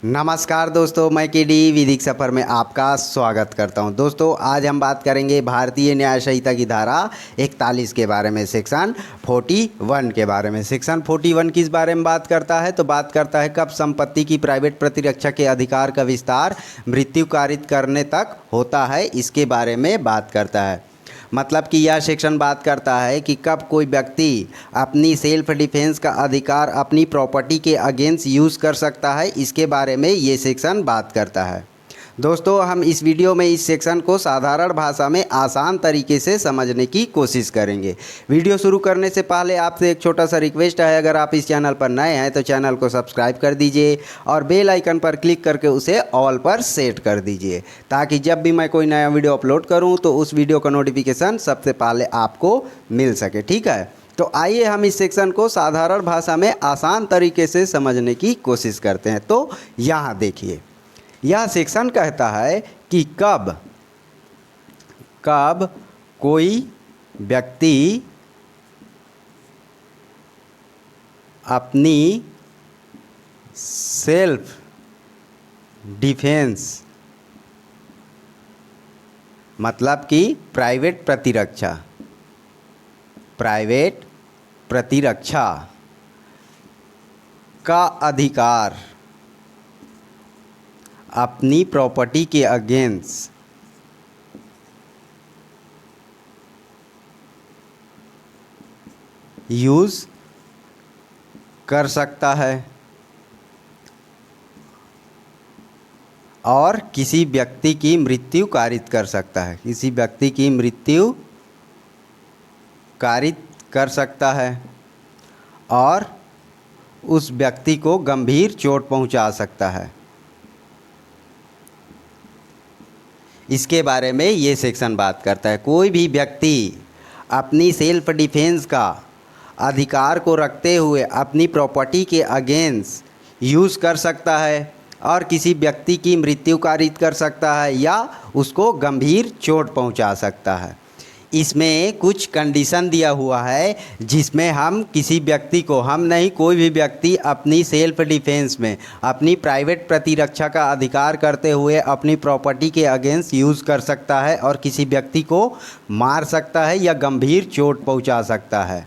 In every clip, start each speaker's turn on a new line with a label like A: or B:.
A: नमस्कार दोस्तों, मैं केडी विधिक सफ़र में आपका स्वागत करता हूं। दोस्तों, आज हम बात करेंगे भारतीय न्याय संहिता की धारा 41 के बारे में, सेक्शन 41 के बारे में। सेक्शन 41 किस बारे में बात करता है? तो बात करता है कब संपत्ति की प्राइवेट प्रतिरक्षा के अधिकार का विस्तार मृत्यु कारित करने तक होता है, इसके बारे में बात करता है। मतलब कि यह सेक्शन बात करता है कि कब कोई व्यक्ति अपनी सेल्फ डिफेंस का अधिकार अपनी प्रॉपर्टी के अगेंस्ट यूज़ कर सकता है, इसके बारे में ये सेक्शन बात करता है। दोस्तों, हम इस वीडियो में इस सेक्शन को साधारण भाषा में आसान तरीके से समझने की कोशिश करेंगे। वीडियो शुरू करने से पहले आपसे एक छोटा सा रिक्वेस्ट है, अगर आप इस चैनल पर नए हैं तो चैनल को सब्सक्राइब कर दीजिए और बेल आइकन पर क्लिक करके उसे ऑल पर सेट कर दीजिए, ताकि जब भी मैं कोई नया वीडियो अपलोड करूं तो उस वीडियो का नोटिफिकेशन सबसे पहले आपको मिल सके। ठीक है, तो आइए हम इस सेक्शन को साधारण भाषा में आसान तरीके से समझने की कोशिश करते हैं। तो यहाँ देखिए, यह सेक्शन कहता है कि कब कोई व्यक्ति अपनी सेल्फ डिफेंस, मतलब कि प्राइवेट प्रतिरक्षा का अधिकार अपनी प्रॉपर्टी के अगेंस्ट यूज़ कर सकता है और किसी व्यक्ति की मृत्यु कारित कर सकता है, किसी व्यक्ति की मृत्यु कारित कर सकता है और उस व्यक्ति को गंभीर चोट पहुंचा सकता है। इसके बारे में ये सेक्शन बात करता है। कोई भी व्यक्ति अपनी सेल्फ डिफेंस का अधिकार को रखते हुए अपनी प्रॉपर्टी के अगेंस्ट यूज़ कर सकता है और किसी व्यक्ति की मृत्यु कारित कर सकता है या उसको गंभीर चोट पहुंचा सकता है। इसमें कुछ कंडीशन दिया हुआ है जिसमें हम किसी व्यक्ति को, हम नहीं, कोई भी व्यक्ति अपनी सेल्फ डिफेंस में अपनी प्राइवेट प्रतिरक्षा का अधिकार करते हुए अपनी प्रॉपर्टी के अगेंस्ट यूज़ कर सकता है और किसी व्यक्ति को मार सकता है या गंभीर चोट पहुंचा सकता है।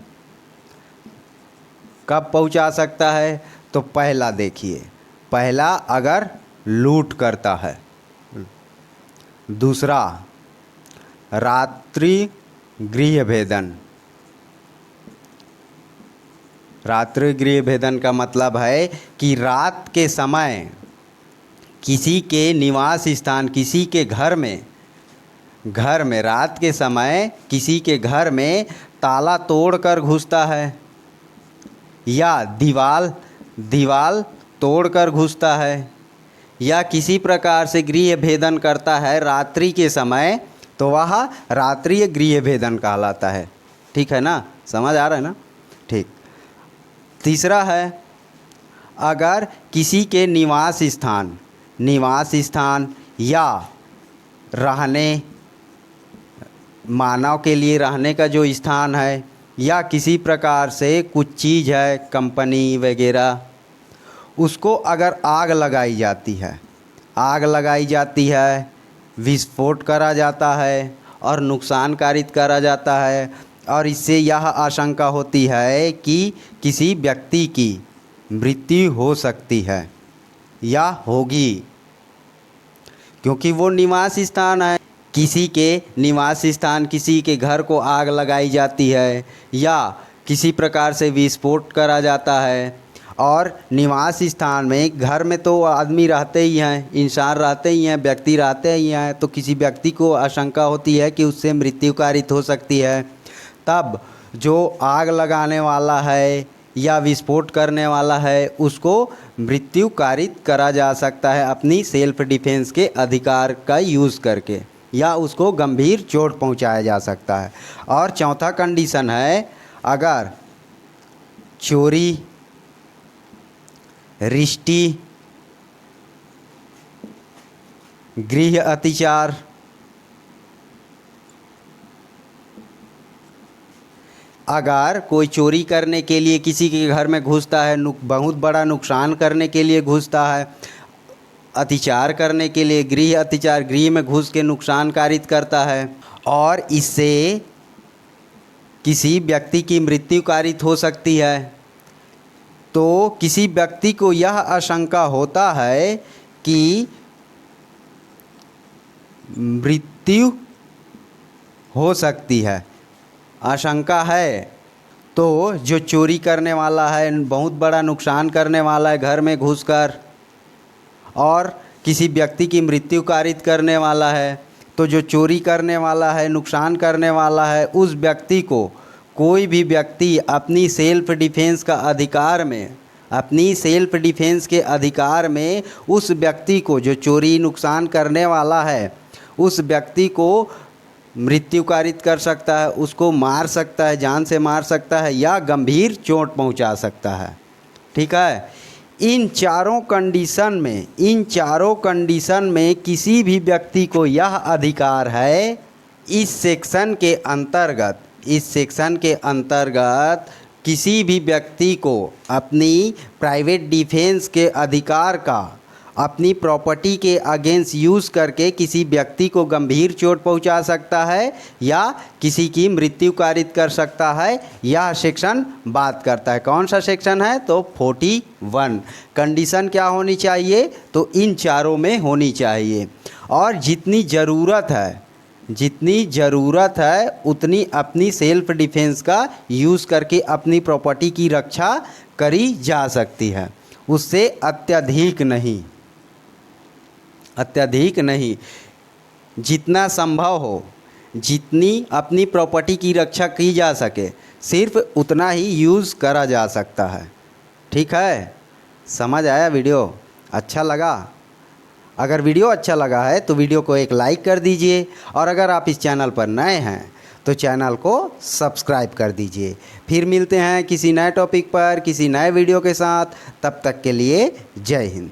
A: कब पहुंचा सकता है? तो पहला देखिए, पहला अगर लूट करता है, दूसरा रात्रि गृह भेदन। रात्रि गृह भेदन का मतलब है कि रात के समय किसी के निवास स्थान, किसी के घर में रात के समय किसी के घर में ताला तोड़कर घुसता है या दीवाल तोड़कर घुसता है या किसी प्रकार से गृह भेदन करता है रात्रि के समय, तो वह रात्रि गृह भेदन कहलाता है। ठीक है ना, समझ आ रहा है ना? ठीक। तीसरा है, अगर किसी के निवास स्थान या रहने, मानव के लिए रहने का जो स्थान है या किसी प्रकार से कुछ चीज़ है, कंपनी वगैरह, उसको अगर आग लगाई जाती है, विस्फोट करा जाता है और नुकसान कारित करा जाता है और इससे यह आशंका होती है कि किसी व्यक्ति की मृत्यु हो सकती है या होगी, क्योंकि वो निवास स्थान है। किसी के निवास स्थान, किसी के घर को आग लगाई जाती है या किसी प्रकार से विस्फोट करा जाता है और निवास स्थान में, घर में तो आदमी रहते ही हैं, इंसान रहते ही हैं, व्यक्ति रहते ही हैं, तो किसी व्यक्ति को आशंका होती है कि उससे मृत्यु कारित हो सकती है। तब जो आग लगाने वाला है या विस्फोट करने वाला है उसको मृत्यु कारित करा जा सकता है अपनी सेल्फ डिफेंस के अधिकार का यूज़ करके, या उसको गंभीर चोट पहुंचाया जा सकता है। और चौथा कंडीशन है, अगर चोरी, रिश्ती, गृह अत्याचार, अगर कोई चोरी करने के लिए किसी के घर में घुसता है, बहुत बड़ा नुकसान करने के लिए घुसता है, अतिचार करने के लिए, गृह अतिचार, गृह में घुस के नुकसान कारित करता है और इससे किसी व्यक्ति की मृत्यु कारित हो सकती है। तो किसी व्यक्ति को यह आशंका होता है कि मृत्यु हो सकती है, आशंका है, तो जो चोरी करने वाला है, बहुत बड़ा नुकसान करने वाला है घर में घुसकर और किसी व्यक्ति की मृत्यु कारित करने वाला है, तो जो चोरी करने वाला है, नुकसान करने वाला है, उस व्यक्ति को कोई भी व्यक्ति अपनी सेल्फ डिफेंस का अधिकार में, अपनी सेल्फ डिफेंस के अधिकार में उस व्यक्ति को, जो चोरी नुकसान करने वाला है, उस व्यक्ति को मृत्यु कारित कर सकता है, उसको मार सकता है, जान से मार सकता है या गंभीर चोट पहुंचा सकता है। ठीक है। इन चारों कंडीशन में किसी भी व्यक्ति को यह अधिकार है। इस सेक्शन के अंतर्गत किसी भी व्यक्ति को अपनी प्राइवेट डिफेंस के अधिकार का अपनी प्रॉपर्टी के अगेंस्ट यूज़ करके किसी व्यक्ति को गंभीर चोट पहुंचा सकता है या किसी की मृत्यु कारित कर सकता है। यह सेक्शन बात करता है। कौन सा सेक्शन है? तो 41। कंडीशन क्या होनी चाहिए? तो इन चारों में होनी चाहिए और जितनी ज़रूरत है उतनी अपनी सेल्फ डिफेंस का यूज़ करके अपनी प्रॉपर्टी की रक्षा करी जा सकती है, उससे अत्यधिक नहीं। जितना संभव हो, जितनी अपनी प्रॉपर्टी की रक्षा की जा सके, सिर्फ उतना ही यूज़ करा जा सकता है। ठीक है, समझ आया? वीडियो अच्छा लगा? अगर वीडियो अच्छा लगा है तो वीडियो को एक लाइक कर दीजिए और अगर आप इस चैनल पर नए हैं तो चैनल को सब्सक्राइब कर दीजिए। फिर मिलते हैं किसी नए टॉपिक पर, किसी नए वीडियो के साथ। तब तक के लिए जय हिंद।